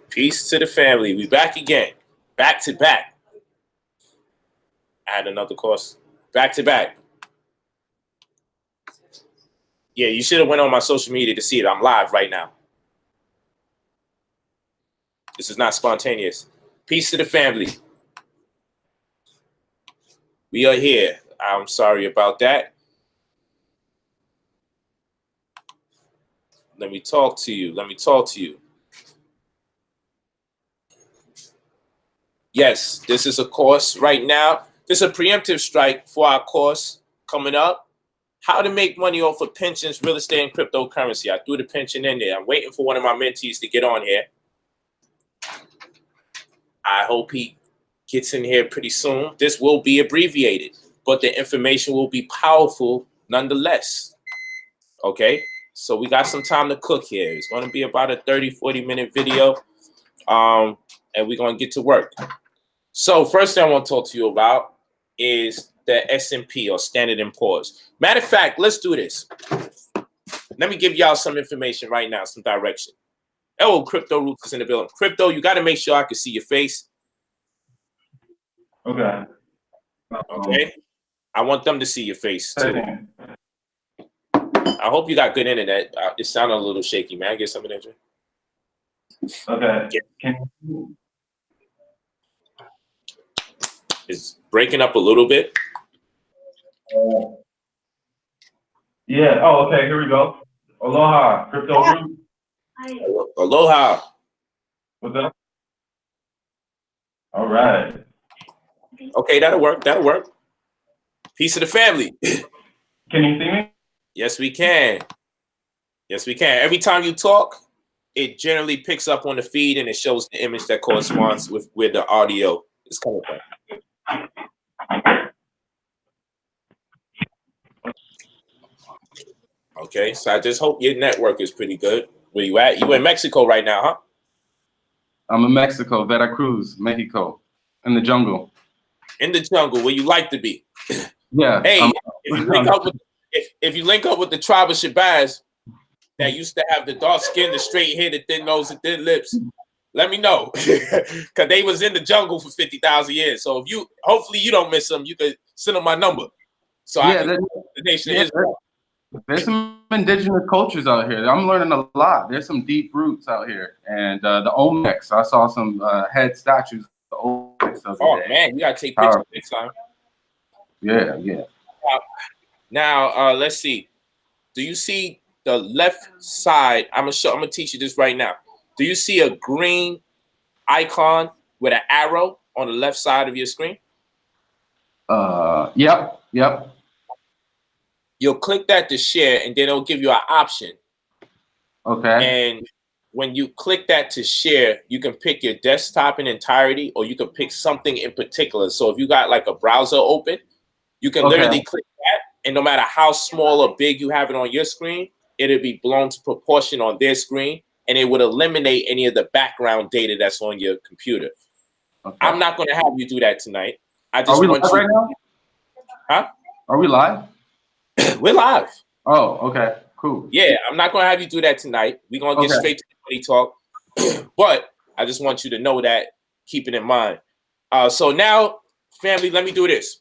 Peace to the family. We back again. Back to back. I had another course. Back to back. Yeah, you should have went on my social media to see it. I'm live right now. This is not spontaneous. Peace to the family. We are here. I'm sorry about that. Let me talk to you. Yes, this is a course right now. This is a preemptive strike for our course coming up. How to make money off of pensions, real estate, and cryptocurrency. I threw the pension in there. I'm waiting for one of my mentees to get on here. I hope he gets in here pretty soon. This will be abbreviated, but the information will be powerful nonetheless. Okay, so we got some time to cook here. It's going to be about a 30-40 minute video, and we're going to get to work. So first thing I want to talk to you about is the S&P or Standard & Poor's. Matter of fact, let's do this. Let me give y'all some information right now, some direction. Oh, Crypto Roots is in the building. Crypto, you got to make sure I can see your face. Okay. Okay. I want them to see your face too. I hope you got good internet. It sounded a little shaky, man. Get some of that. Okay. Yeah. It's breaking up a little bit. Yeah. Oh, okay. Here we go. Aloha, Crypto Roots. Aloha. What's up? All right. Okay, that'll work. Peace of the family. Can you see me? Yes, we can. Every time you talk, it generally picks up on the feed and it shows the image that corresponds with where the audio is coming from. Okay, so I just hope your network is pretty good. Where you at? You in Mexico right now, huh? I'm in Mexico, Veracruz, Mexico, in the jungle. In the jungle, where you like to be. Yeah. Hey, if you link up with the tribe of Shabazz that used to have the dark skin, the straight hair, the thin nose, and thin lips, let me know, because they was in the jungle for 50,000 years. So if you, hopefully you don't miss them, you could send them my number. So yeah, I can the nation of Israel. There's some indigenous cultures out here. I'm learning a lot. There's some deep roots out here. And the Olmecs, I saw some head statues of the Olmecs. Oh, man, you got to take pictures next time. Yeah. Now, let's see. Do you see the left side? I'm gonna teach you this right now. Do you see a green icon with an arrow on the left side of your screen? Yep. You'll click that to share, and then it'll give you an option. Okay. And when you click that to share, you can pick your desktop in entirety, or you can pick something in particular. So if you got like a browser open, you can literally click that, and no matter how small or big you have it on your screen, it'll be blown to proportion on their screen, and it would eliminate any of the background data that's on your computer. Okay. I'm not going to have you do that tonight. I just want you. Right now? Huh? Are we live? We're live. Oh, okay, cool. Yeah, I'm not going to have you do that tonight. We're going to get straight to the money talk. But I just want you to know that, keep it in mind. So now, family, let me do this.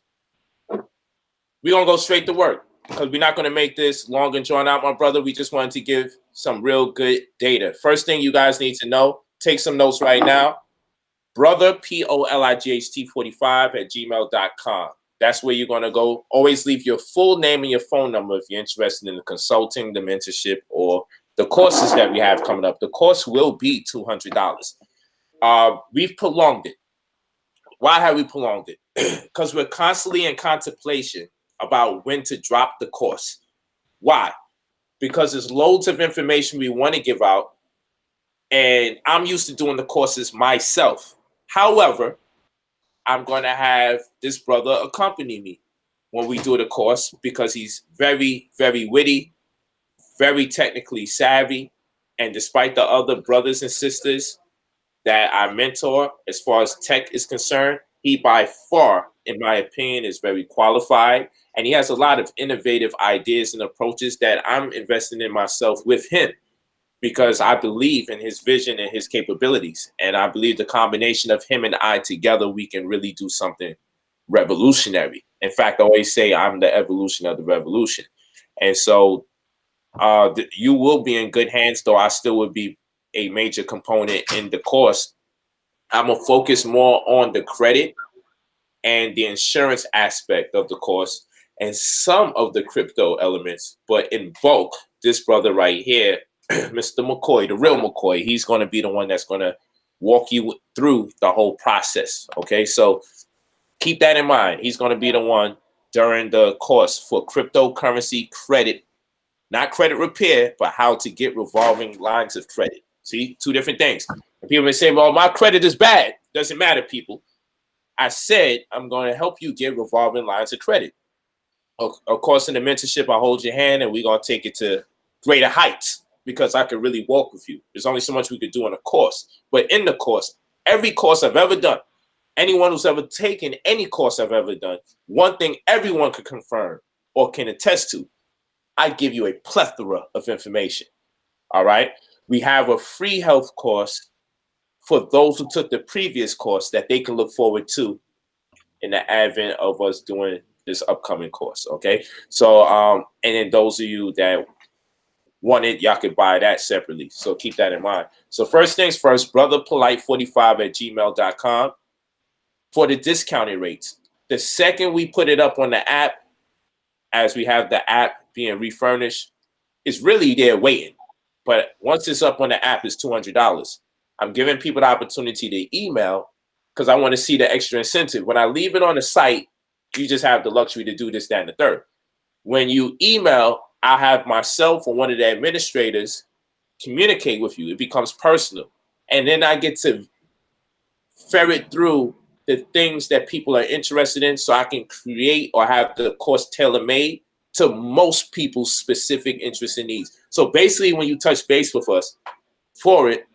We're going to go straight to work because we're not going to make this long and drawn out, my brother. We just wanted to give some real good data. First thing you guys need to know, take some notes right now. Brother, POLIGHT45@gmail.com. That's where you're going to go. Always leave your full name and your phone number if you're interested in the consulting, the mentorship, or the courses that we have coming up. The course will be $200. We've prolonged it. Why have we prolonged it? Because we're constantly in contemplation about when to drop the course. Why? Because there's loads of information we want to give out, and I'm used to doing the courses myself. However, I'm going to have this brother accompany me when we do the course because he's very, very witty, very technically savvy. And despite the other brothers and sisters that I mentor, as far as tech is concerned, he by far, in my opinion, is very qualified. And he has a lot of innovative ideas and approaches that I'm investing in myself with him because I believe in his vision and his capabilities. And I believe the combination of him and I together, we can really do something revolutionary. In fact, I always say I'm the evolution of the revolution. And so you will be in good hands, though I still would be a major component in the course. I'm going to focus more on the credit and the insurance aspect of the course and some of the crypto elements. But in bulk, this brother right here, Mr. McCoy, the real McCoy, he's going to be the one that's going to walk you through the whole process. Okay, so keep that in mind. He's going to be the one during the course for cryptocurrency credit, not credit repair, but how to get revolving lines of credit. See, two different things. And people may say, well, my credit is bad. Doesn't matter, people. I said I'm going to help you get revolving lines of credit. Of course, in the mentorship, I hold your hand and we're going to take it to greater heights because I can really walk with you. There's only so much we could do in a course. But in the course, every course I've ever done, anyone who's ever taken any course I've ever done, one thing everyone could confirm or can attest to, I give you a plethora of information. All right. We have a free health course for those who took the previous course that they can look forward to in the advent of us doing this upcoming course. Okay. So, and then those of you that want it, y'all could buy that separately. So keep that in mind. So first things first, brotherpolite45@gmail.com for the discounted rates. The second we put it up on the app, as we have the app being refurnished, it's really there waiting. But once it's up on the app, it's $200. I'm giving people the opportunity to email because I want to see the extra incentive. When I leave it on the site, you just have the luxury to do this, that, and the third. When you email, I have myself or one of the administrators communicate with you. It becomes personal. And then I get to ferret through the things that people are interested in so I can create or have the course tailor-made to most people's specific interests and needs. So basically, when you touch base with us for it,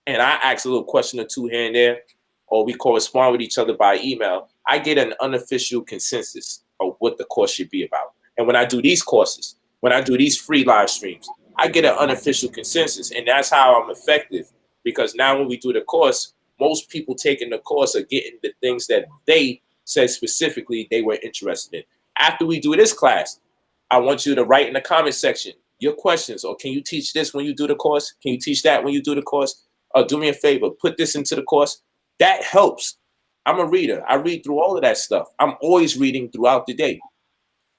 and I ask a little question or two here and there, or we correspond with each other by email, I get an unofficial consensus of what the course should be about. And when I do these courses, when I do these free live streams, I get an unofficial consensus. And that's how I'm effective. Because now when we do the course, most people taking the course are getting the things that they said specifically they were interested in. After we do this class, I want you to write in the comment section your questions. Or can you teach this when you do the course? Can you teach that when you do the course? Do me a favor, put this into the course. That helps. I'm a reader. I read through all of that stuff. I'm always reading throughout the day.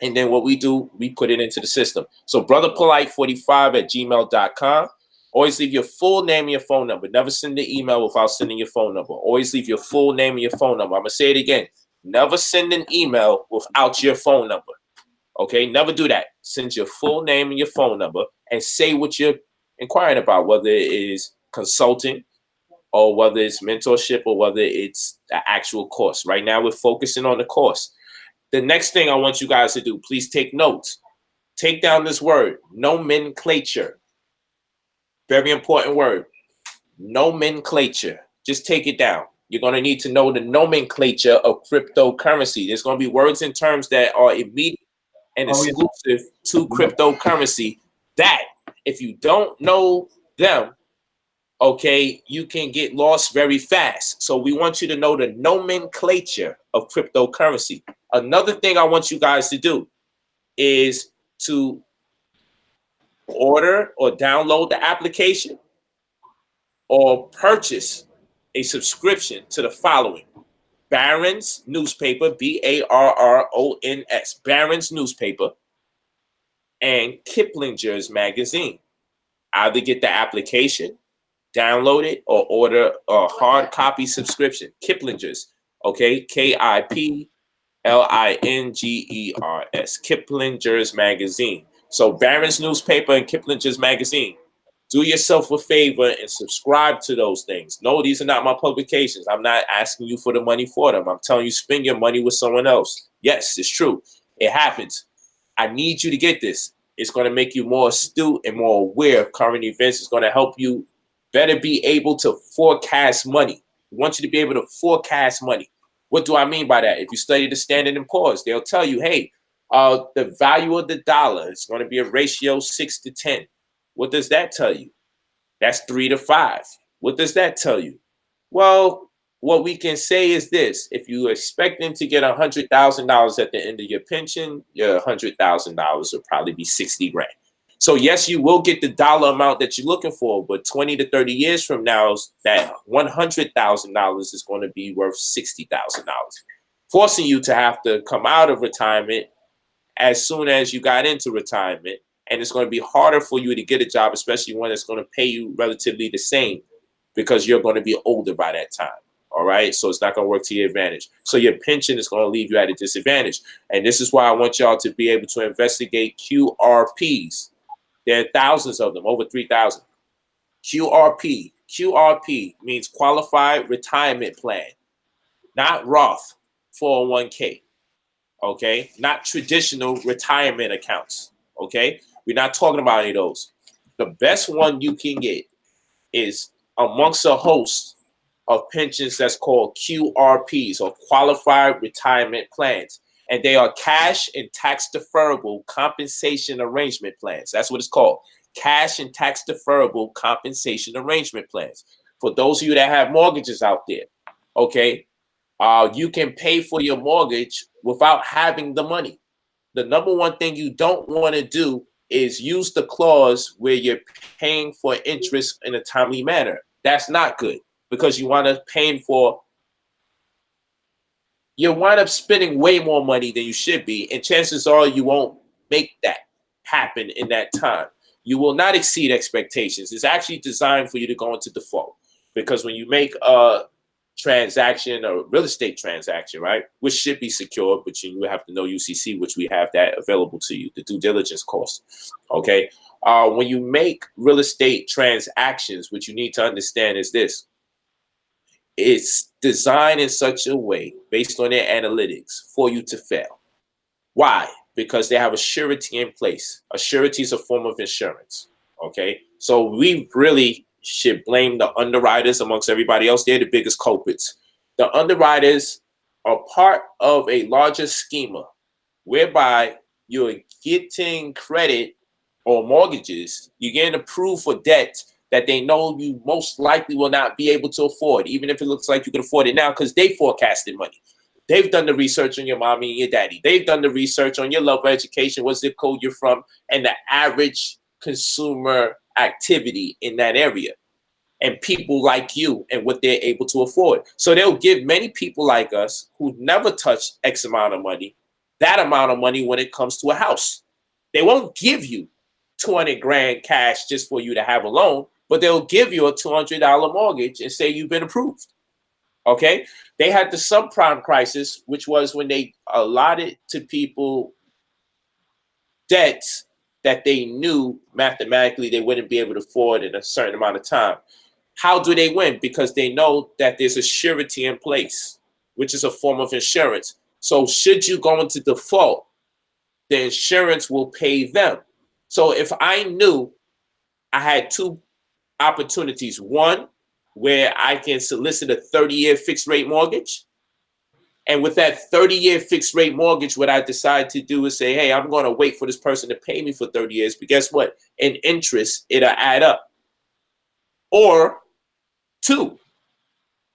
And then what we do, we put it into the system. So brotherpolite45@gmail.com. Always leave your full name and your phone number. Never send an email without sending your phone number. Always leave your full name and your phone number. I'm going to say it again. Never send an email without your phone number. Okay? Never do that. Send your full name and your phone number and say what you're inquiring about, whether it is consulting or whether it's mentorship or whether it's the actual course. Right now, we're focusing on the course. The next thing I want you guys to do, please take notes. Take down this word, nomenclature. Very important word, nomenclature. Just take it down. You're going to need to know the nomenclature of cryptocurrency. There's going to be words and terms that are immediate and exclusive to cryptocurrency that if you don't know them, okay, you can get lost very fast. So we want you to know the nomenclature of cryptocurrency. Another thing I want you guys to do is to order or download the application or purchase a subscription to the following: Barron's newspaper, Barrons, Barron's newspaper, and Kiplinger's magazine. Either get the application, download it, or order a hard copy subscription. Kiplinger's, okay, Kiplinger's, Kiplinger's magazine. So Barron's newspaper and Kiplinger's magazine. Do yourself a favor and subscribe to those things. No, these are not my publications. I'm not asking you for the money for them. I'm telling you, spend your money with someone else. Yes, it's true. It happens. I need you to get this. It's going to make you more astute and more aware of current events. It's going to help you better be able to forecast money. We want you to be able to forecast money. What do I mean by that? If you study the Standard & Poor's, they'll tell you, hey, the value of the dollar is going to be a ratio 6 to 10. What does that tell you? That's 3 to 5. What does that tell you? Well, what we can say is this: if you're expecting to get $100,000 at the end of your pension, your $100,000 will probably be 60 grand. So yes, you will get the dollar amount that you're looking for, but 20 to 30 years from now, that $100,000 is going to be worth $60,000, forcing you to have to come out of retirement as soon as you got into retirement. And it's going to be harder for you to get a job, especially one that's going to pay you relatively the same, because you're going to be older by that time. All right. So it's not going to work to your advantage. So your pension is going to leave you at a disadvantage. And this is why I want y'all to be able to investigate QRPs. There are thousands of them, over 3,000. QRP. QRP means Qualified Retirement Plan, not Roth 401k. Okay. Not traditional retirement accounts. Okay. We're not talking about any of those. The best one you can get is amongst a host of pensions that's called QRPs, or Qualified Retirement Plans. And they are cash and tax deferrable compensation arrangement plans. That's what it's called. Cash and tax deferrable compensation arrangement plans. For those of you that have mortgages out there, okay, you can pay for your mortgage without having the money. The number one thing you don't want to do is use the clause where you're paying for interest in a timely manner. That's not good, because you wind up spending way more money than you should be, and chances are you won't make that happen in that time. You will not exceed expectations. It's actually designed for you to go into default, because when you make a transaction, or real estate transaction, right, which should be secure, but you have to know UCC, which we have that available to you, the due diligence course. Okay. When you make real estate transactions, what you need to understand is this: it's designed in such a way, based on their analytics, for you to fail. Why? Because they have a surety in place. A surety is a form of insurance. Okay. So we really should blame the underwriters amongst everybody else. They're the biggest culprits. The underwriters are part of a larger schema whereby you're getting credit or mortgages, you're getting approved for debt that they know you most likely will not be able to afford, even if it looks like you can afford it now, because they forecasted money. They've done the research on your mommy and your daddy. They've done the research on your level of education, what zip code you're from, and the average consumer activity in that area, and people like you and what they're able to afford. So they'll give many people like us who never touched X amount of money, that amount of money when it comes to a house. They won't give you 200 grand cash just for you to have a loan, but they'll give you a $200 mortgage and say you've been approved. Okay. They had the subprime crisis, which was when they allotted to people debts that they knew mathematically they wouldn't be able to afford in a certain amount of time. How do they win? Because they know that there's a surety in place, which is a form of insurance. So should you go into default, the insurance will pay them. So if I knew I had two opportunities, one where I can solicit a 30-year fixed rate mortgage, and with that 30-year fixed rate mortgage, what I decide to do is say, hey, I'm going to wait for this person to pay me for 30 years. But guess what? In interest, it'll add up. Or two,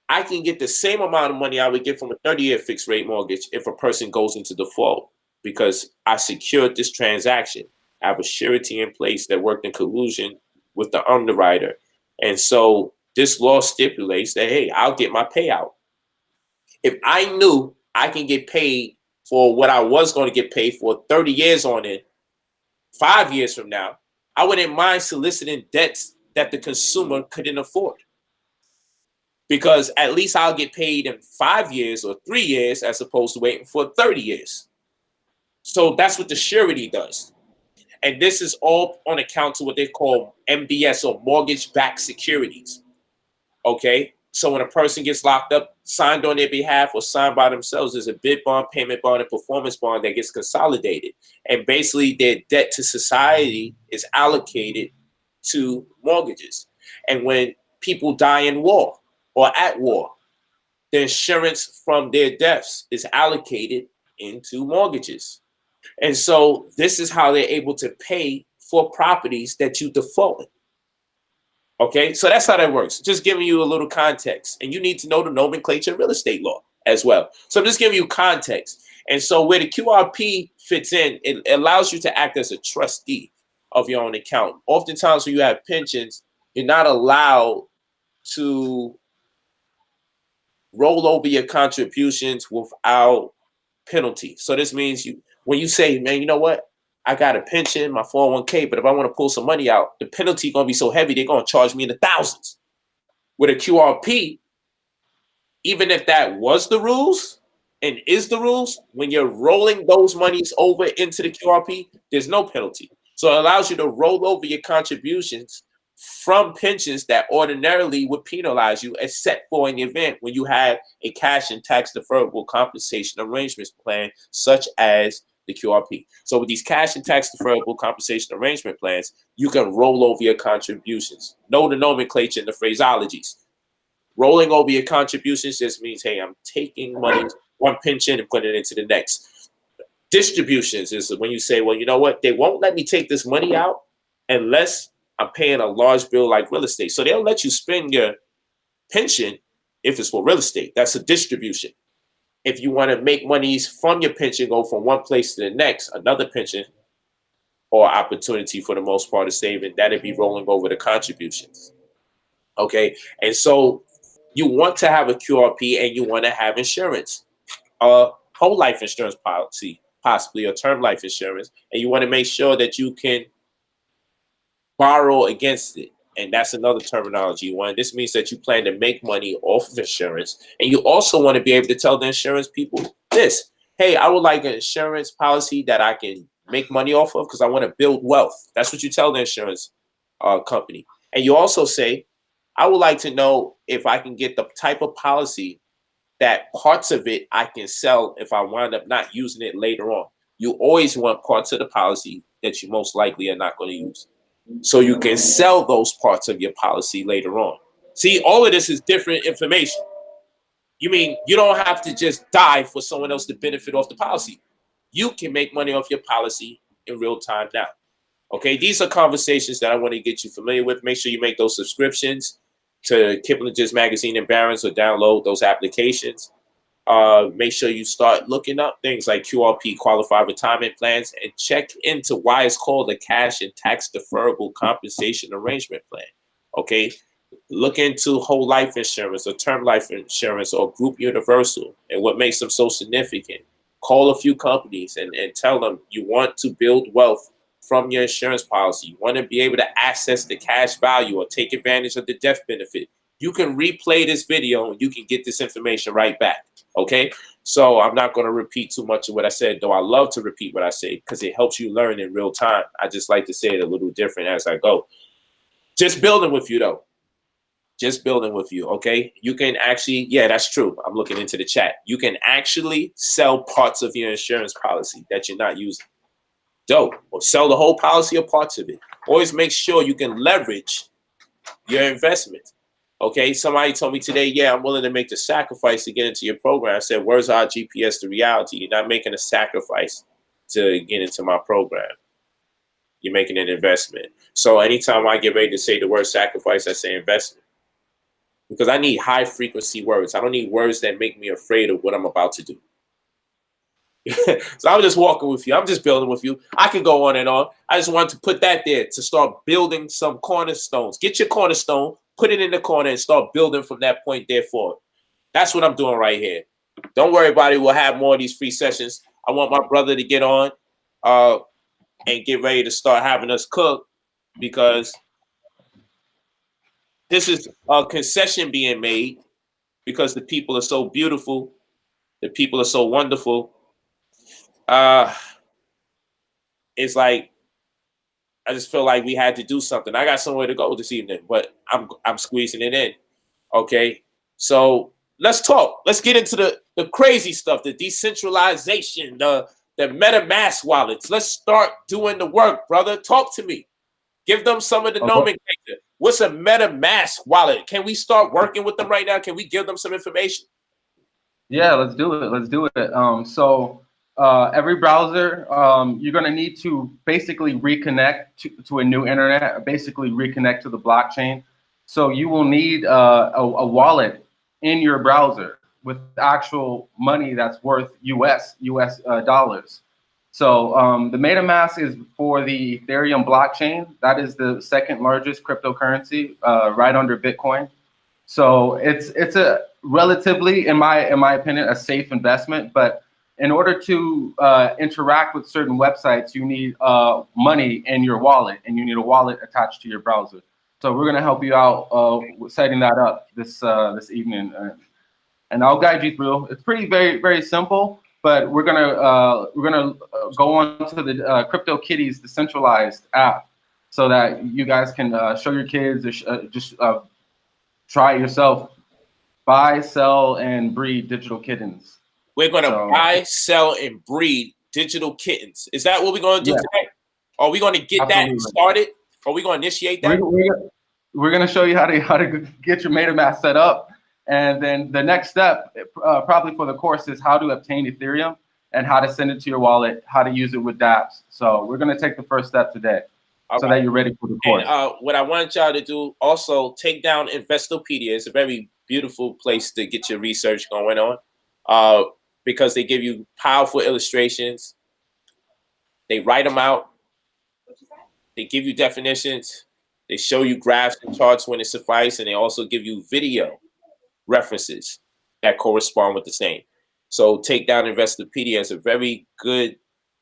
I can get the same amount of money I would get from a 30-year fixed rate mortgage if a person goes into default, because I secured this transaction. I have a surety in place that worked in collusion with the underwriter. And so this law stipulates that, hey, I'll get my payout. If I knew I can get paid for what I was going to get paid for 30 years on it, 5 years from now, I wouldn't mind soliciting debts that the consumer couldn't afford, because at least I'll get paid in 5 years or 3 years as opposed to waiting for 30 years. So that's what the surety does. And this is all on account of what they call MBS, or mortgage-backed securities. Okay? So when a person gets locked up, signed on their behalf or signed by themselves, there's a bid bond, payment bond, and performance bond that gets consolidated. And basically their debt to society is allocated to mortgages. And when people die in war or at war, the insurance from their deaths is allocated into mortgages. And so this is how they're able to pay for properties that you defaulted. Okay, so that's how that works. Just giving you a little context, and you need to know the nomenclature of real estate law as well. So I'm just giving you context. And so where the QRP fits in, it allows you to act as a trustee of your own account. Oftentimes when you have pensions, you're not allowed to roll over your contributions without penalty. So this means when you say, man, you know what? I got a pension, my 401k, but if I want to pull some money out, the penalty going to be so heavy, they're going to charge me in the thousands. With a QRP, even if that was the rules and is the rules, when you're rolling those monies over into the QRP, there's no penalty. So it allows you to roll over your contributions from pensions that ordinarily would penalize you, except for in the event when you have a cash and tax deferrable compensation arrangements plan, such as the QRP. So with these cash and tax deferrable compensation arrangement plans, you can roll over your contributions. Know the nomenclature and the phraseologies. Rolling over your contributions just means, hey, I'm taking money, one pension, and putting it into the next. Distributions is when you say, well, you know what? They won't let me take this money out unless I'm paying a large bill like real estate. So they'll let you spend your pension if it's for real estate. That's a distribution. If you want to make monies from your pension, go from one place to the next, another pension or opportunity for the most part of saving, that'd be rolling over the contributions. Okay. And so you want to have a QRP and you want to have insurance, whole life insurance policy, possibly a term life insurance. And you want to make sure that you can borrow against it. And that's another terminology one. This means that you plan to make money off of insurance. And you also want to be able to tell the insurance people this, hey, I would like an insurance policy that I can make money off of because I want to build wealth. That's what you tell the insurance company. And you also say, I would like to know if I can get the type of policy that parts of it I can sell if I wind up not using it later on. You always want parts of the policy that you most likely are not going to use, so you can sell those parts of your policy later on. See, all of this is different information. You mean you don't have to just die for someone else to benefit off the policy. You can make money off your policy in real time now. Okay, these are conversations that I want to get you familiar with. Make sure you make those subscriptions to Kiplinger's Magazine and Barron's or download those applications. Make sure you start looking up things like QRP, qualified retirement plans, and check into why it's called a cash and tax deferrable compensation arrangement plan. Okay, look into whole life insurance or term life insurance or group universal and what makes them so significant. Call a few companies and tell them you want to build wealth from your insurance policy. You want to be able to access the cash value or take advantage of the death benefit. You can replay this video and you can get this information right back. Okay, so I'm not going to repeat too much of what I said, though I love to repeat what I say because it helps you learn in real time. I just like to say it a little different as I go. Just building with you, though. Just building with you, okay? You can actually, yeah, that's true. I'm looking into the chat. You can actually sell parts of your insurance policy that you're not using. Dope. Or sell the whole policy or parts of it. Always make sure you can leverage your investment. Okay, somebody told me today, yeah, I'm willing to make the sacrifice to get into your program. I said, where's our GPS to reality? You're not making a sacrifice to get into my program. You're making an investment. So anytime I get ready to say the word sacrifice, I say investment. Because I need high frequency words. I don't need words that make me afraid of what I'm about to do. So I'm just walking with you. I'm just building with you. I can go on and on. I just wanted to put that there to start building some cornerstones. Get your cornerstone, put it in the corner, and start building from that point there forward. That's what I'm doing right here. Don't worry about it. We'll have more of these free sessions. I want my brother to get on and get ready to start having us cook because this is a concession being made because the people are so beautiful. The people are so wonderful. It's like I just feel like we had to do something. I got somewhere to go this evening, but I'm squeezing it in. Okay, so let's talk. Let's get into the crazy stuff, the decentralization, the MetaMask wallets. Let's start doing the work, brother. Talk to me. Give them some of the nomenclature. What's a MetaMask wallet? Can we start working with them right now? Can we give them some information? Yeah, let's do it. Let's do it. So every browser, you're going to need to basically reconnect to a new internet, basically reconnect to the blockchain. So you will need a wallet in your browser with actual money that's worth US dollars. So the MetaMask is for the Ethereum blockchain. That is the second largest cryptocurrency, right under Bitcoin. So it's a relatively, in my opinion, a safe investment. But in order to interact with certain websites, you need money in your wallet, and you need a wallet attached to your browser. So we're gonna help you out with setting that up this evening, and I'll guide you through. It's very simple, but we're gonna go on to the CryptoKitties decentralized app, so that you guys can show your kids, or just try it yourself. Buy, sell, and breed digital kittens. We're going to buy, sell, and breed digital kittens. Is that what we're going to do today? Are we going to get that started? Are we going to initiate that? We're going to show you how to get your MetaMask set up. And then the next step, probably for the course, is how to obtain Ethereum and how to send it to your wallet, how to use it with dApps. So we're going to take the first step today, so that you're ready for the course. And what I want y'all to do, also take down Investopedia. It's a very beautiful place to get your research going on, because they give you powerful illustrations. They write them out. They give you definitions. They show you graphs and charts when it suffices, and they also give you video references that correspond with the same. So take down Investopedia as a very good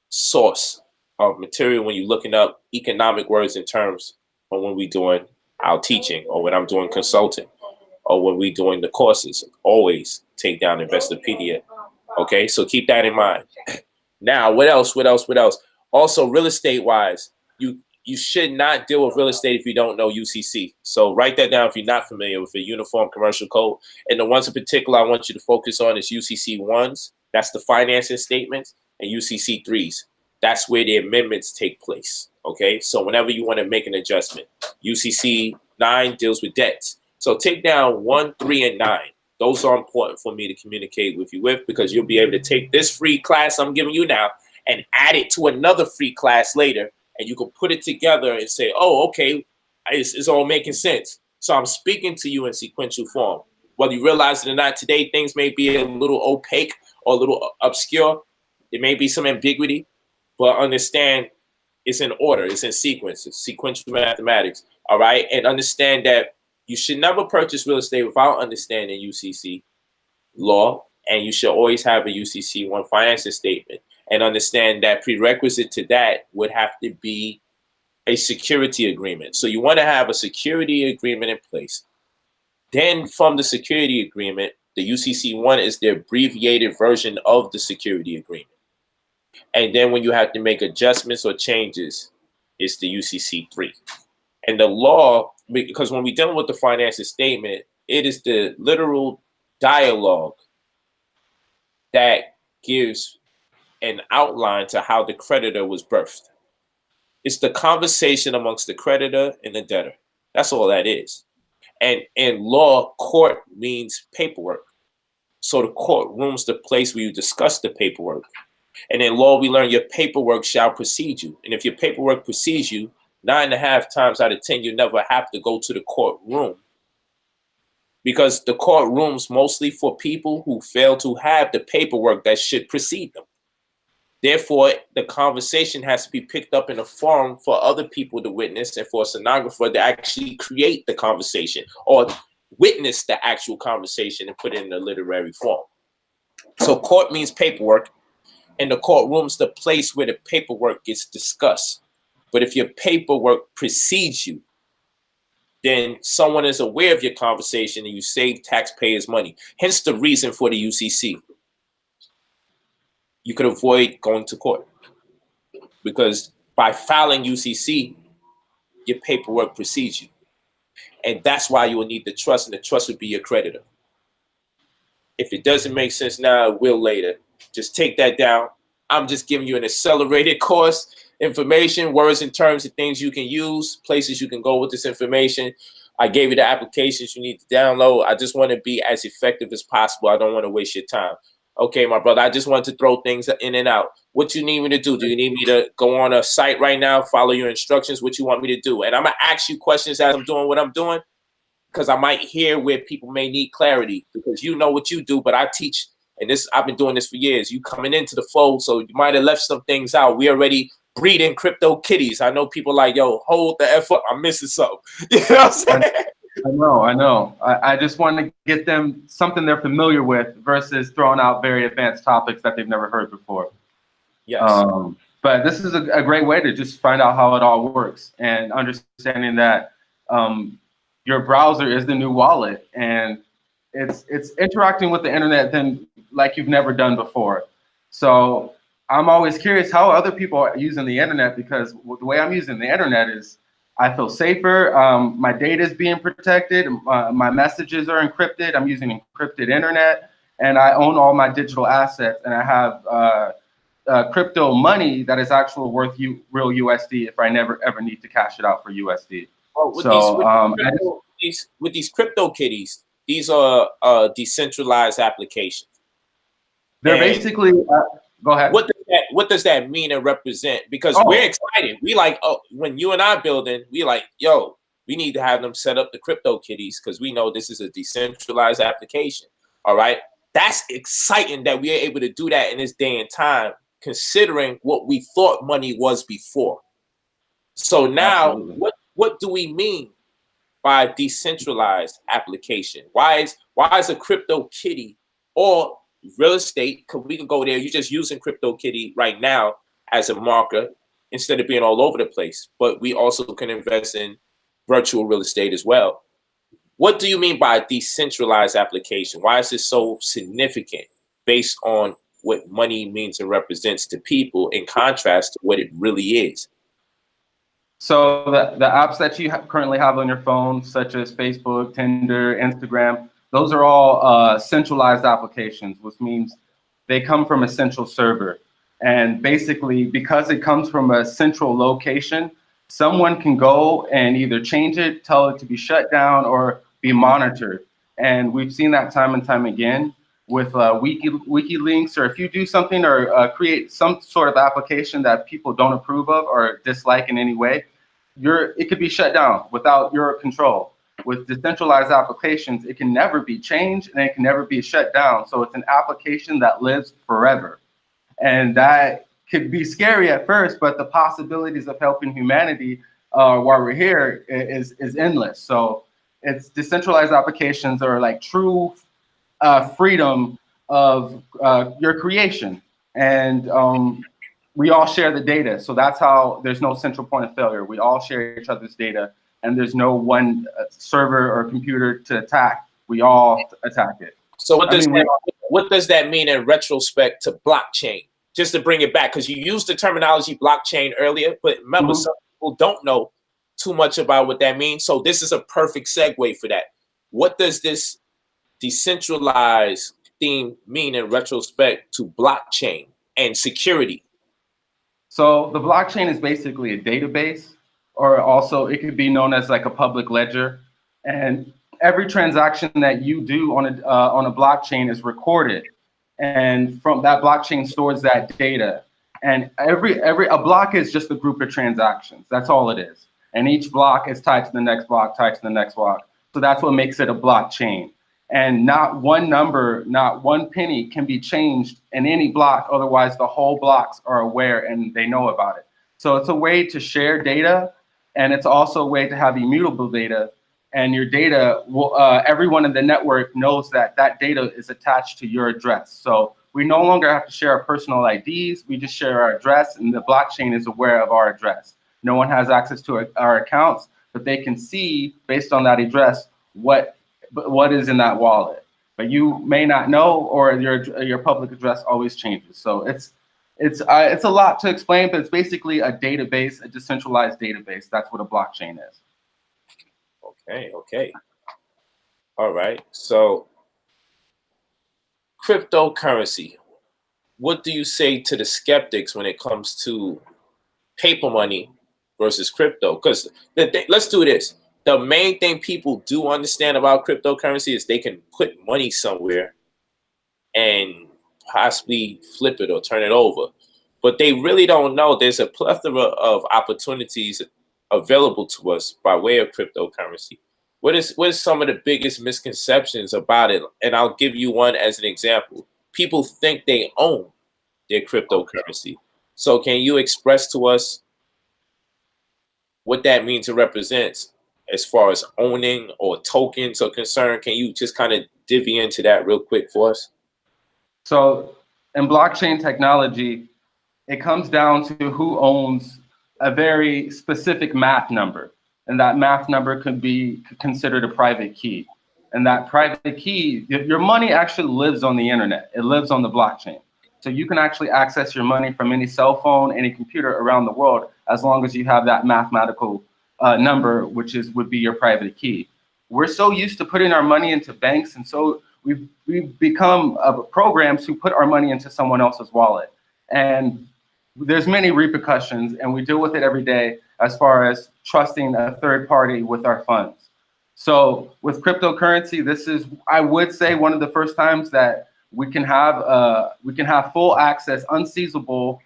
source of material when you're looking up economic words and terms, or when we're doing our teaching, or when I'm doing consulting, or when we're doing the courses. Always take down Investopedia. Okay, so keep that in mind. Now, what else? Also, real estate wise, you should not deal with real estate if you don't know UCC. So write that down if you're not familiar with the Uniform Commercial Code. And the ones in particular I want you to focus on is UCC 1s. That's the financing statements, and UCC 3s. That's where the amendments take place. Okay, so whenever you want to make an adjustment, UCC 9 deals with debts. So take down 1, 3, and 9. Those are important for me to communicate with you with, because you'll be able to take this free class I'm giving you now and add it to another free class later, and you can put it together and say, oh, okay, it's all making sense. So I'm speaking to you in sequential form. Whether you realize it or not, today things may be a little opaque or a little obscure. There may be some ambiguity, but understand it's in order, it's in sequence, it's sequential mathematics, all right? And understand that you should never purchase real estate without understanding UCC law, and you should always have a UCC 1 financing statement. And understand that prerequisite to that would have to be a security agreement. So you want to have a security agreement in place. Then from the security agreement, the UCC 1 is the abbreviated version of the security agreement. And then when you have to make adjustments or changes, it's the UCC 3. And the law, because when we're dealing with the financial statement, it is the literal dialogue that gives an outline to how the creditor was birthed. It's the conversation amongst the creditor and the debtor. That's all that is. And in law, court means paperwork. So the courtroom's the place where you discuss the paperwork. And in law, we learn your paperwork shall precede you. And if your paperwork precedes you, 9.5 times out of 10, you never have to go to the courtroom, because the courtroom's mostly for people who fail to have the paperwork that should precede them. Therefore, the conversation has to be picked up in a forum for other people to witness, and for a stenographer to actually create the conversation or witness the actual conversation and put it in a literary form. So court means paperwork, and the courtroom's the place where the paperwork gets discussed. But if your paperwork precedes you, then someone is aware of your conversation and you save taxpayers money. Hence the reason for the UCC. You could avoid going to court, because by filing UCC, your paperwork precedes you. And that's why you will need the trust, and the trust would be your creditor. If it doesn't make sense now, it will later. Just take that down. I'm just giving you an accelerated course, information, words and terms and things you can use, places you can go with this information. I gave you the applications you need to download. I just want to be as effective as possible. I don't want to waste your time. Okay, my brother, I just wanted to throw things in and out. What you need me to do? Do you need me to go on a site right now, follow your instructions? What you want me to do? And I'm going to ask you questions as I'm doing what I'm doing, because I might hear where people may need clarity, because you know what you do, but I teach, and this I've been doing this for years. You coming into the fold, so you might have left some things out. We already breeding crypto kitties. I know people like, yo, hold the F up. I'm missing something. You know what I'm saying? I know. I just want to get them something they're familiar with versus throwing out very advanced topics that they've never heard before. Yes. But this is a great way to just find out how it all works and understanding that your browser is the new wallet, and it's interacting with the internet then like you've never done before. So I'm always curious how other people are using the internet, because the way I'm using the internet is I feel safer. My data is being protected. My messages are encrypted. I'm using encrypted internet, and I own all my digital assets, and I have crypto money that is actually worth real USD if I never ever need to cash it out for USD. With these crypto kitties, these are decentralized applications. They're basically go ahead. What does that mean and represent? Because we're excited. We like, when you and I building, we like, yo, we need to have them set up the crypto kitties because we know this is a decentralized application. All right. That's exciting that we are able to do that in this day and time, considering what we thought money was before. So now, what do we mean by decentralized application? Why is a crypto kitty or real estate? Because we can go there. You're just using crypto kitty right now as a marker instead of being all over the place. But we also can invest in virtual real estate as well. What do you mean by decentralized application? Why is this so significant based on what money means and represents to people in contrast to what it really is? So the apps that you currently have on your phone, such as Facebook, Tinder, Instagram, those are all centralized applications, which means they come from a central server. And basically, because it comes from a central location, someone can go and either change it, tell it to be shut down, or be monitored. And we've seen that time and time again with WikiLeaks, or if you do something or create some sort of application that people don't approve of or dislike in any way, it could be shut down without your control. With decentralized applications, it can never be changed and it can never be shut down. So it's an application that lives forever. And that could be scary at first, but the possibilities of helping humanity while we're here is endless. So it's decentralized applications are like true freedom of your creation. And we all share the data. So that's how there's no central point of failure. We all share each other's data, and there's no one server or computer to attack. We all attack it. So what does that mean in retrospect to blockchain? Just to bring it back, because you used the terminology blockchain earlier, but remember, some people don't know too much about what that means. So this is a perfect segue for that. What does this decentralized theme mean in retrospect to blockchain and security? So the blockchain is basically a database, or also it could be known as like a public ledger. And every transaction that you do on a blockchain is recorded, and from that blockchain stores that data. And a block is just a group of transactions. That's all it is. And each block is tied to the next block, tied to the next block. So that's what makes it a blockchain. And not one number, not one penny can be changed in any block. Otherwise, the whole blocks are aware and they know about it. So it's a way to share data, and it's also a way to have immutable data. And your data, everyone in the network knows that that data is attached to your address. So we no longer have to share our personal IDs. We just share our address, and the blockchain is aware of our address. No one has access to our accounts, but they can see based on that address what is in that wallet. But you may not know, or your public address always changes. So it's a lot to explain, but it's basically a database, a decentralized database. That's what a blockchain is. Okay. All right. So cryptocurrency. What do you say to the skeptics when it comes to paper money versus crypto? Because let's do this. The main thing people do understand about cryptocurrency is they can put money somewhere and possibly flip it or turn it over. But they really don't know there's a plethora of opportunities available to us by way of cryptocurrency. What is some of the biggest misconceptions about it? And I'll give you one as an example. People think they own their cryptocurrency. So can you express to us what that means and represents as far as owning or tokens are concerned? Can you just kind of divvy into that real quick for us? So in blockchain technology, it comes down to who owns a very specific math number. And that math number could be considered a private key. And that private key, your money actually lives on the internet. It lives on the blockchain. So you can actually access your money from any cell phone, any computer around the world, as long as you have that mathematical number, which would be your private key. We're so used to putting our money into banks, and so we've become programs who put our money into someone else's wallet. And there's many repercussions, and we deal with it every day as far as trusting a third party with our funds. So with cryptocurrency, this is, I would say, one of the first times that we can have full access, unseizable,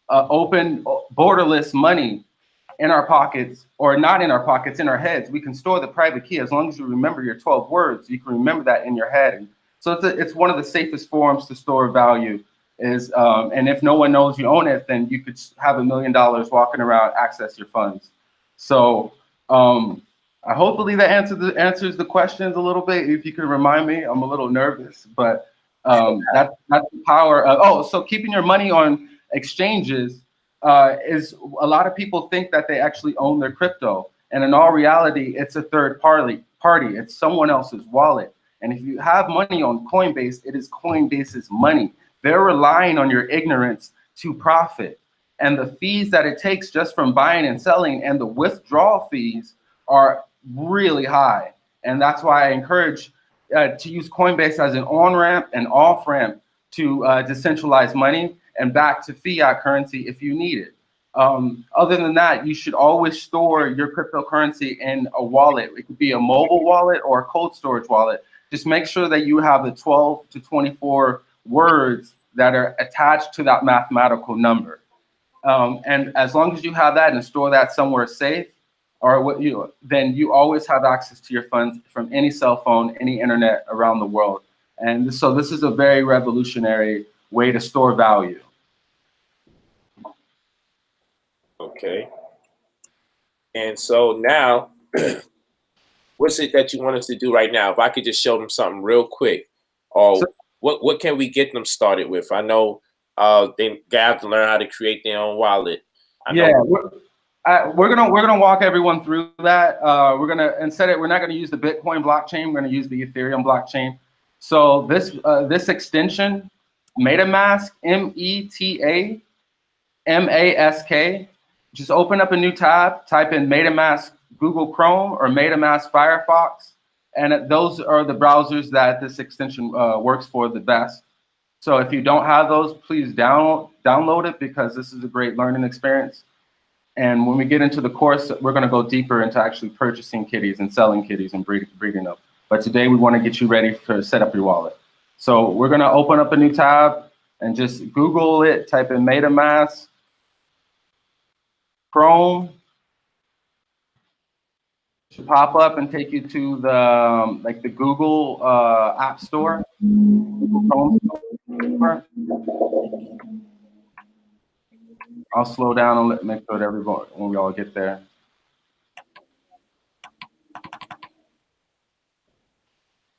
open, borderless money in our pockets, or not in our pockets, in our heads. We can store the private key as long as you remember your 12 words. You can remember that in your head. And so it's one of the safest forms to store value. And if no one knows you own it, then you could have $1 million walking around, access your funds. So hopefully that answers the questions a little bit. If you could remind me, I'm a little nervous, but that's the power of, so keeping your money on exchanges is, a lot of people think that they actually own their crypto. And in all reality, it's a third party. It's someone else's wallet. And if you have money on Coinbase, it is Coinbase's money. They're relying on your ignorance to profit. And the fees that it takes just from buying and selling and the withdrawal fees are really high. And that's why I encourage to use Coinbase as an on-ramp and off-ramp to decentralized money and back to fiat currency if you need it. Other than that, you should always store your cryptocurrency in a wallet. It could be a mobile wallet or a cold storage wallet. Just make sure that you have the 12 to 24 words that are attached to that mathematical number. And as long as you have that and store that somewhere safe, then you always have access to your funds from any cell phone, any internet around the world. And so this is a very revolutionary way to store value. Okay. And so now, what's it that you want us to do right now? If I could just show them something real quick, or what can we get them started with? I know they have to learn how to create their own wallet. We're gonna walk everyone through that. We're not gonna use the Bitcoin blockchain. We're gonna use the Ethereum blockchain. So this extension, MetaMask, METAMASK. Just open up a new tab, type in MetaMask Google Chrome or MetaMask Firefox, and those are the browsers that this extension works for the best. So if you don't have those, please download it, because this is a great learning experience. And when we get into the course, we're going to go deeper into actually purchasing kitties and selling kitties and breeding them. But today we want to get you ready to set up your wallet. So we're going to open up a new tab and just Google it, type in MetaMask Chrome. It should pop up and take you to the Google App Store, Google Chrome Store. I'll slow down and make sure that everybody, when we all get there.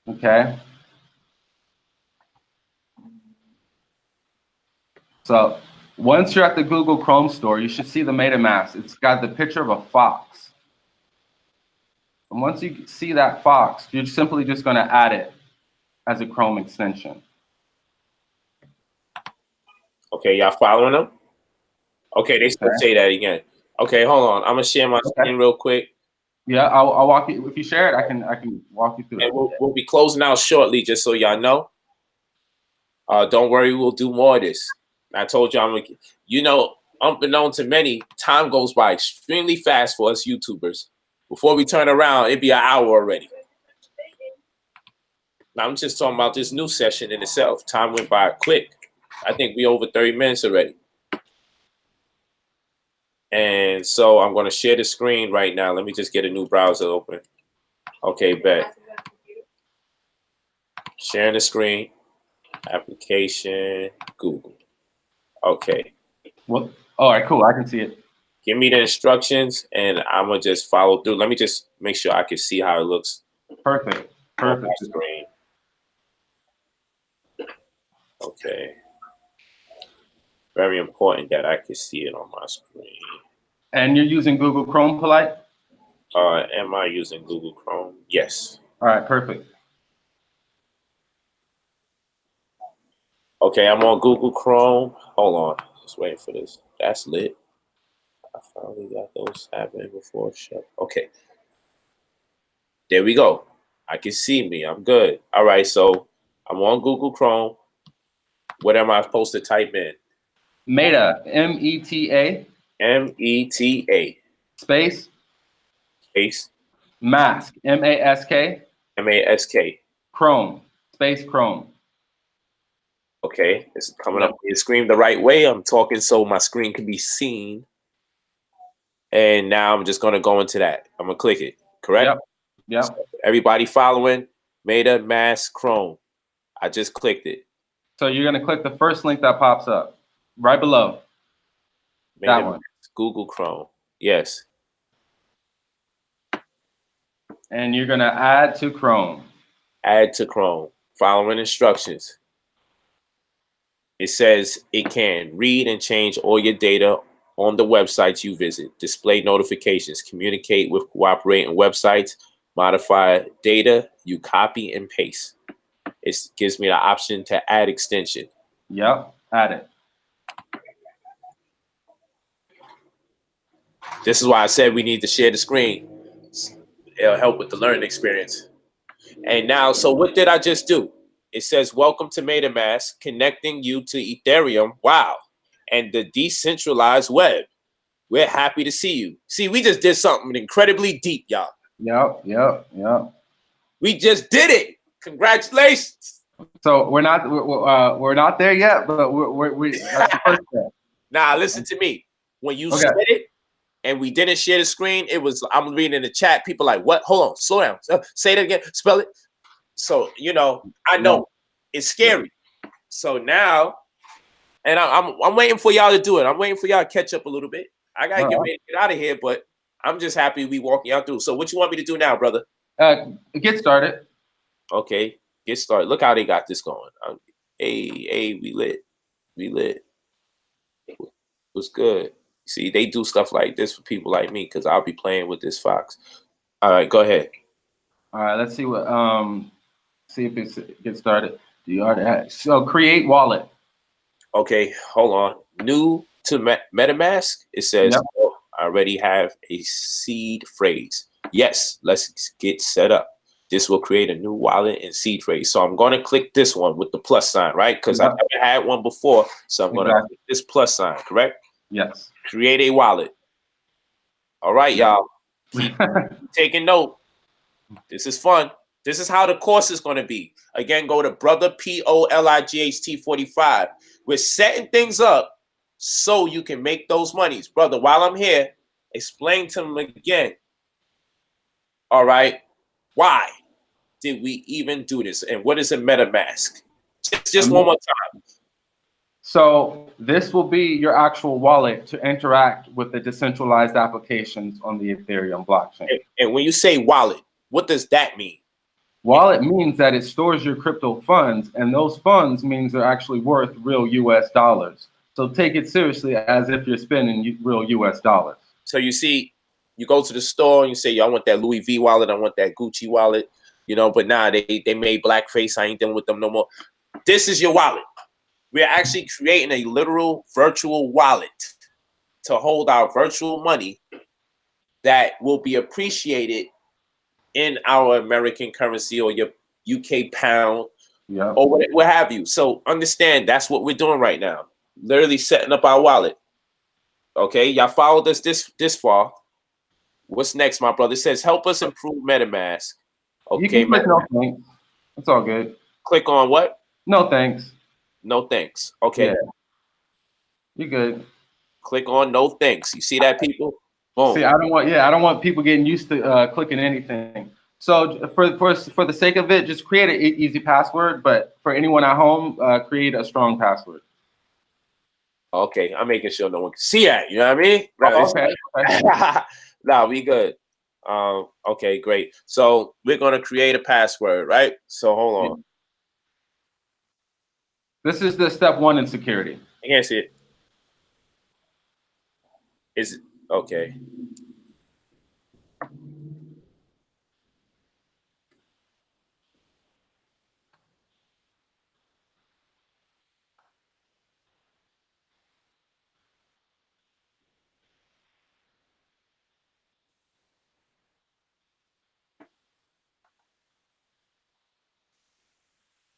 Okay. So once you're at the Google Chrome store, you should see the MetaMask. It's got the picture of a fox. And once you see that fox, you're simply just going to add it as a Chrome extension. Okay, y'all following them? Okay, they still say that again. Okay, hold on. I'm gonna share my screen real quick. Yeah, I'll walk you. If you share it, I can walk you through it. We'll be closing out shortly, just so y'all know. Don't worry, we'll do more of this. I told you, unbeknown to many, time goes by extremely fast for us YouTubers. Before we turn around, it'd be an hour already. I'm just talking about this new session in itself. Time went by quick. I think we over 30 minutes already. And so I'm going to share the screen right now. Let me just get a new browser open. Okay, bet. Sharing the screen. Application, Google. Okay. Well, all right, cool. I can see it. Give me the instructions, and I'm going to just follow through. Let me just make sure I can see how it looks. Perfect. On my Perfect. screen. Okay. Very important that I can see it on my screen. And you're using Google Chrome, Polite? Am I using Google Chrome? Yes. All right, perfect. Okay, I'm on Google Chrome. Hold on. Just waiting for this. That's lit. I finally got those happening before. Okay. There we go. I can see me. I'm good. All right, so I'm on Google Chrome. What am I supposed to type in? Meta, M-E-T-A. M-E-T-A. Space. Space. Mask, M-A-S-K. M-A-S-K. Chrome, space Chrome. Okay, it's coming up on your screen the right way. I'm talking so my screen can be seen. And now I'm just going to go into that. I'm going to click it, correct? Yep. Yep. So everybody following? MetaMask Chrome. I just clicked it. So you're going to click the first link that pops up right below. That one. Google Chrome. Yes. And you're going to add to Chrome. Add to Chrome. Following instructions. It says it can read and change all your data on the websites you visit, display notifications, communicate with cooperating websites, modify data you copy and paste. It gives me the option to add extension. Yep, add it. This is why I said we need to share the screen. It'll help with the learning experience. And now, so what did I just do? It says, welcome to MetaMask, connecting you to Ethereum. Wow. And the decentralized web. We're happy to see you. See, we just did something incredibly deep, y'all. Yep. We just did it. Congratulations. So we're not there yet, but we that's the first step. Now, listen to me. When you said it and we didn't share the screen, it was, I'm reading in the chat, people like, what? Hold on, slow down. Say it again, spell it. So, you know, I know it's scary. So now, and I'm waiting for y'all to do it. I'm waiting for y'all to catch up a little bit. I gotta get ready to get out of here, but I'm just happy we walking y'all through. So what you want me to do now, brother? Get started. Okay, get started. Look how they got this going. Hey, we lit. What's good? See, they do stuff like this for people like me because I'll be playing with this fox. All right, go ahead. All right, let's see what see if it gets started. Do you already have, so create wallet. Okay, hold on. New to MetaMask, it says I already have a seed phrase. Yes, let's get set up. This will create a new wallet and seed phrase. So I'm going to click this one with the plus sign, right? Because I've never had one before. So I'm going to click this plus sign, correct? Yes. Create a wallet. All right, y'all. Keep taking note. This is fun. This is how the course is going to be. Again, go to Brother POLIGHT 45. We're setting things up so you can make those monies. Brother, while I'm here, explain to them again. All right. Why did we even do this? And what is a MetaMask? Just one more time. So this will be your actual wallet to interact with the decentralized applications on the Ethereum blockchain. And when you say wallet, what does that mean? Wallet means that it stores your crypto funds, and those funds means they're actually worth real US dollars. So take it seriously as if you're spending real US dollars. So you see, you go to the store and you say, I want that Louis V wallet, I want that Gucci wallet, you know, but now they made blackface, I ain't dealing with them no more. This is your wallet. We're actually creating a literal virtual wallet to hold our virtual money that will be appreciated in our American currency or your UK pound or what have you. So understand that's what we're doing right now. Literally setting up our wallet. Okay, y'all followed us this far. What's next, my brother? It says help us improve MetaMask. Okay, you can click no thanks. It's all good. Click on what? No thanks. No thanks. Okay. Yeah, you're good. Click on no thanks. You see that, people? Boom. See, I don't want people getting used to clicking anything. So for the sake of it, just create an easy password. But for anyone at home, create a strong password. Okay, I'm making sure no one can see that. You know what I mean? Oh, okay. Nah, we good. Okay, great. So we're gonna create a password, right? So hold on. This is the step 1 in security. I can't see it. Is it okay?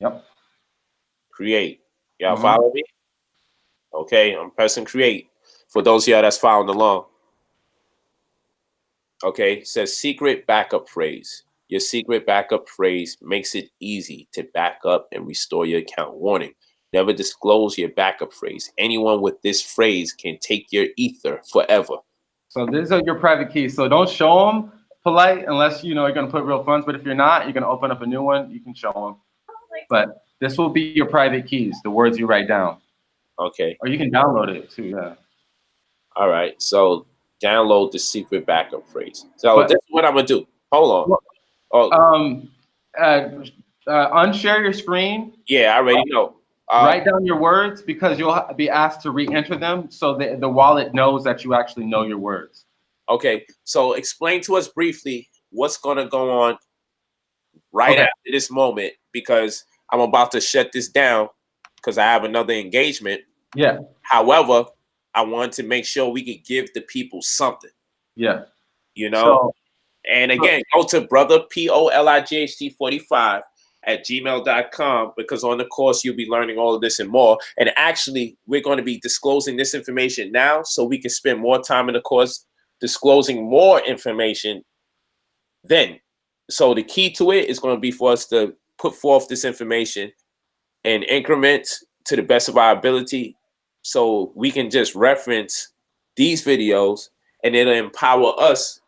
Yep. Create. Y'all follow me? Okay, I'm pressing create. For those of y'all that's following along. Okay, it says secret backup phrase. Your secret backup phrase makes it easy to back up and restore your account. Warning, never disclose your backup phrase. Anyone with this phrase can take your ether forever. So these are your private keys. So don't show them polite unless you know you're gonna put real funds. But if you're not, you're gonna open up a new one. You can show them. But this will be your private keys, the words you write down. Okay. Or you can download it too. Yeah. All right. So download the secret backup phrase. So this is what I'm gonna do. Hold on. Unshare your screen. Yeah, I already know. Write down your words because you'll be asked to re-enter them, so the wallet knows that you actually know your words. Okay. So explain to us briefly what's gonna go on right after this moment, because I'm about to shut this down because I have another engagement. Yeah. However, I want to make sure we could give the people something. Yeah. You know? And again, go to brother POLIGHT45 at gmail.com, because on the course you'll be learning all of this and more. And actually, we're going to be disclosing this information now so we can spend more time in the course disclosing more information then. So the key to it is going to be for us to put forth this information in increments to the best of our ability, so we can just reference these videos and it'll empower us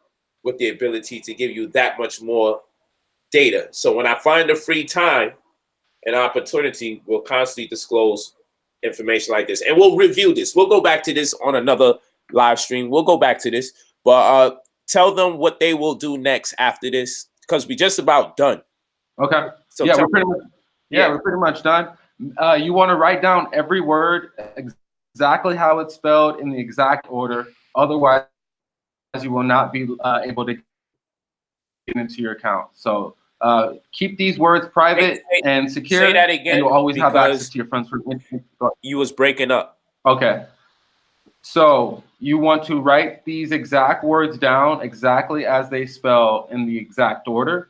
with the ability to give you that much more data. So when I find a free time and opportunity, we'll constantly disclose information like this. And we'll review this. We'll go back to this on another live stream. We'll go back to this. But tell them what they will do next after this, because we're just about done. Okay. So yeah, we're pretty much done. You want to write down every word exactly how it's spelled in the exact order. Otherwise, you will not be able to get into your account. So keep these words private and secure. Say that again, and you'll always have access to your funds. You was breaking up. Okay. So you want to write these exact words down exactly as they spell in the exact order.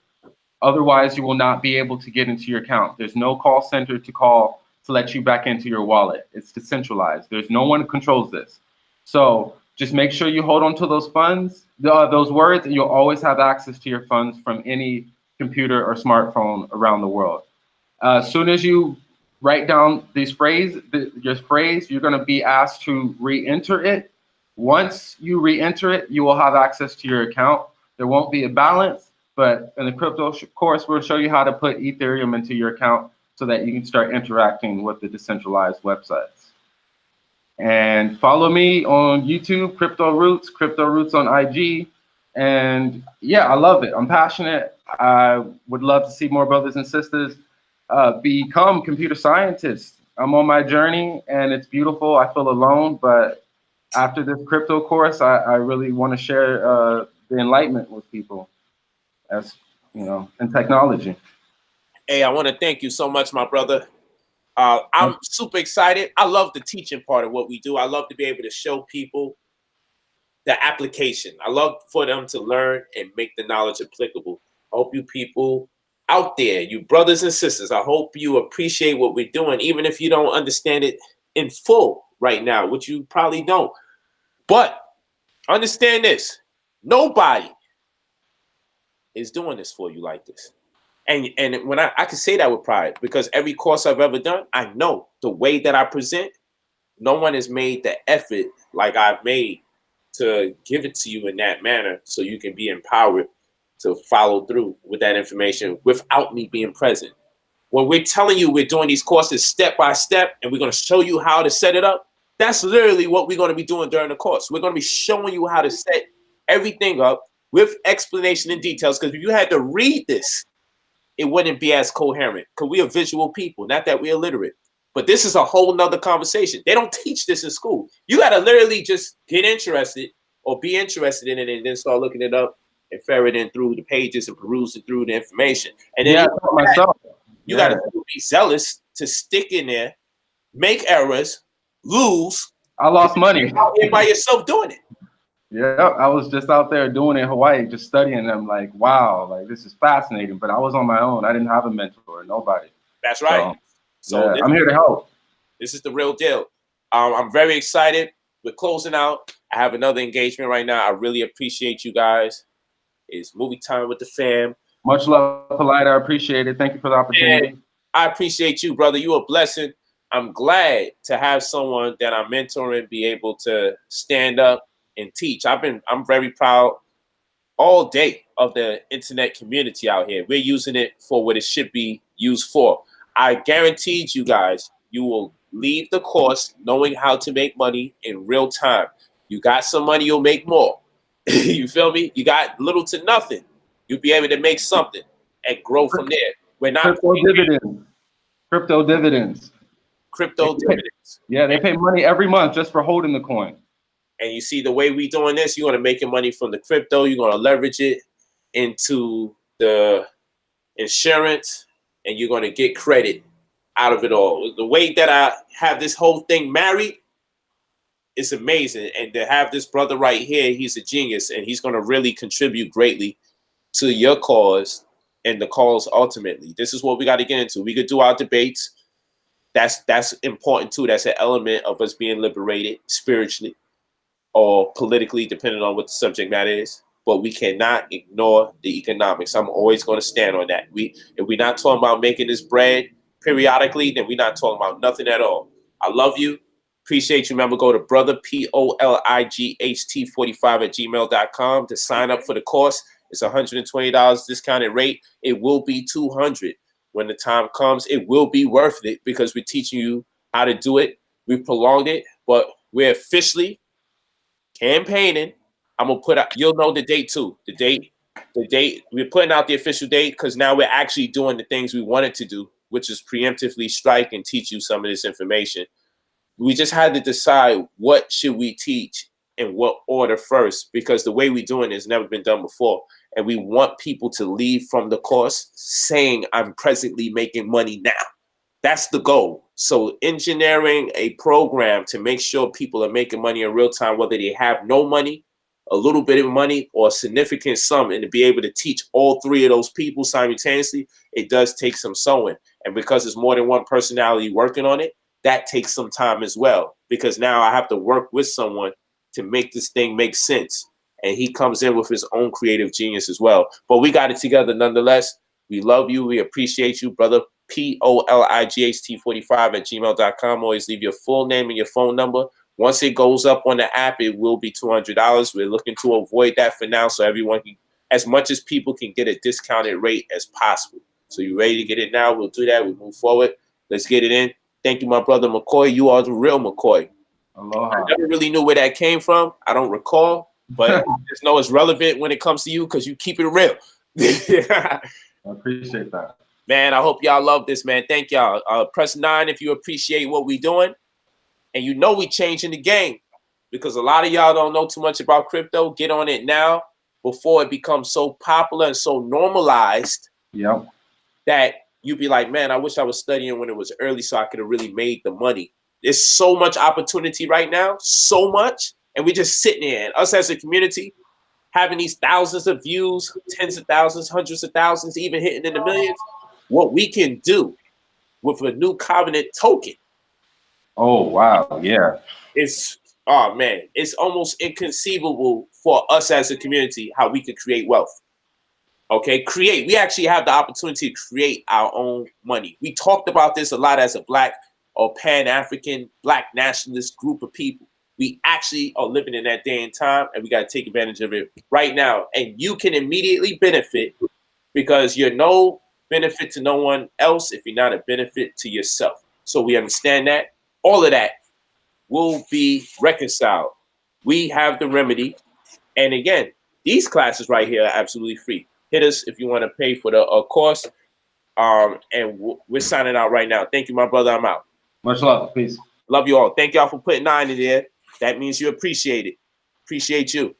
Otherwise, you will not be able to get into your account. There's no call center to call to let you back into your wallet. It's decentralized. There's no one who controls this. So just make sure you hold on to those funds, those words, and you'll always have access to your funds from any computer or smartphone around the world. As soon as you write down your phrase, you're going to be asked to re-enter it. Once you re-enter it, you will have access to your account. There won't be a balance. But in the crypto course, we'll show you how to put Ethereum into your account so that you can start interacting with the decentralized websites. And follow me on YouTube, Crypto Roots on IG. And yeah, I love it. I'm passionate. I would love to see more brothers and sisters become computer scientists. I'm on my journey and it's beautiful. I feel alone, but after this crypto course, I really want to share the enlightenment with people. As you know, in technology. Hey, I want to thank you so much, my brother. I'm super excited. I love the teaching part of what we do. I love to be able to show people the application. I love for them to learn and make the knowledge applicable. I hope you people out there, you brothers and sisters, I hope you appreciate what we're doing, even if you don't understand it in full right now, which you probably don't. But understand this, nobody is doing this for you like this. And when I can say that with pride, because every course I've ever done, I know the way that I present, no one has made the effort like I've made to give it to you in that manner so you can be empowered to follow through with that information without me being present. When we're telling you we're doing these courses step by step and we're going to show you how to set it up, that's literally what we're going to be doing during the course. We're going to be showing you how to set everything up with explanation and details, because if you had to read this, it wouldn't be as coherent, because we are visual people, not that we're illiterate. But this is a whole nother conversation. They don't teach this in school. You got to literally just get interested or be interested in it and then start looking it up and ferreting through the pages and perusing through the information. And then you got to be zealous to stick in there, make errors, lose. I lost money. Out here by yourself doing it. Yeah, I was just out there doing it in Hawaii, just studying them. Like, wow, like this is fascinating. But I was on my own. I didn't have a mentor, nobody. That's right. So yeah, I'm here to help. This is the real deal. I'm very excited. We're closing out. I have another engagement right now. I really appreciate you guys. It's movie time with the fam. Much love, Polite. I appreciate it. Thank you for the opportunity. And I appreciate you, brother. You're a blessing. I'm glad to have someone that I'm mentoring be able to stand up and teach. I'm very proud all day of the internet community out here. We're using it for what it should be used for. I guaranteed you guys, you will leave the course knowing how to make money in real time. You got some money, you'll make more. You feel me? You got little to nothing. You'll be able to make something and grow from there. We're not crypto dividends. Crypto dividends. Crypto dividends. Yeah, they pay money every month just for holding the coin. And you see the way we doing this, you're going to make your money from the crypto. You're going to leverage it into the insurance, and you're going to get credit out of it all. The way that I have this whole thing married, it's amazing. And to have this brother right here, he's a genius, and he's going to really contribute greatly to your cause and the cause ultimately. This is what we got to get into. We could do our debates. That's important too. That's an element of us being liberated spiritually or politically, depending on what the subject matter is. But we cannot ignore the economics. I'm always going to stand on that. If we're not talking about making this bread periodically, then we're not talking about nothing at all. I love you. Appreciate you. Remember, go to brother, POLIGHT45 @gmail.com to sign up for the course. It's $120 discounted rate. It will be $200 when the time comes. It will be worth it because we're teaching you how to do it. We've prolonged it, but we're officially campaigning. I'm gonna put out, you'll know the date too. The date, we're putting out the official date because now we're actually doing the things we wanted to do, which is preemptively strike and teach you some of this information. We just had to decide what should we teach in what order first, because the way we're doing it has never been done before. And we want people to leave from the course saying, I'm presently making money now. That's the goal. So engineering a program to make sure people are making money in real time, whether they have no money, a little bit of money, or a significant sum, and to be able to teach all three of those people simultaneously, it does take some sewing. And because there's more than one personality working on it, that takes some time as well, because now I have to work with someone to make this thing make sense. And he comes in with his own creative genius as well. But we got it together nonetheless. We love you. We appreciate you, brother. POLIGHT45 @gmail.com. Always leave your full name and your phone number. Once it goes up on the app, it will be $200. We're looking to avoid that for now, so everyone can, as much as people can get a discounted rate as possible. So you ready to get it now? We'll do that. We'll move forward. Let's get it in. Thank you, my brother McCoy. You are the real McCoy. Aloha. I never really knew where that came from. I don't recall, but I just know it's relevant when it comes to you because you keep it real. I appreciate that. Man, I hope y'all love this, man. Thank y'all. Press 9 if you appreciate what we're doing. And you know we changing the game because a lot of y'all don't know too much about crypto. Get on it now before it becomes so popular and so normalized that you be like, man, I wish I was studying when it was early so I could have really made the money. There's so much opportunity right now, so much. And we just sitting there. And us as a community having these thousands of views, tens of thousands, hundreds of thousands, even hitting in the millions. What we can do with a new Covenant token. Oh, wow. Yeah. It's, oh man, it's almost inconceivable for us as a community how we could create wealth. Okay, create. We actually have the opportunity to create our own money. We talked about this a lot as a Black or Pan-African Black nationalist group of people. We actually are living in that day and time, and we got to take advantage of it right now. And you can immediately benefit because you're no benefit to no one else if you're not a benefit to yourself. So we understand that. All of that will be reconciled. We have the remedy. And again, these classes right here are absolutely free. Hit us if you want to pay for the course. And we're signing out right now. Thank you, my brother. I'm out. Much love. Peace. Love you all. Thank y'all for putting 9 in there. That means you appreciate it. Appreciate you.